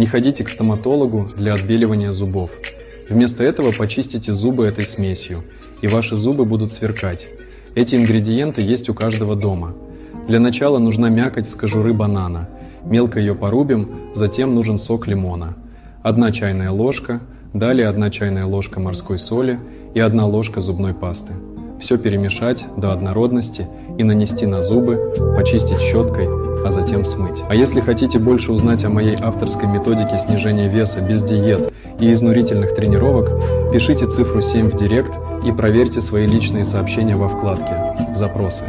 Не ходите к стоматологу для отбеливания зубов. Вместо этого почистите зубы этой смесью, и ваши зубы будут сверкать. Эти ингредиенты есть у каждого дома. Для начала нужна мякоть с кожуры банана. Мелко ее порубим, затем нужен сок лимона. 1 чайная ложка, далее 1 чайная ложка морской соли и 1 ложка зубной пасты. Все перемешать до однородности и нанести на зубы, почистить щеткой, а затем смыть. А если хотите больше узнать о моей авторской методике снижения веса без диет и изнурительных тренировок, пишите цифру 7 в директ и проверьте свои личные сообщения во вкладке «Запросы».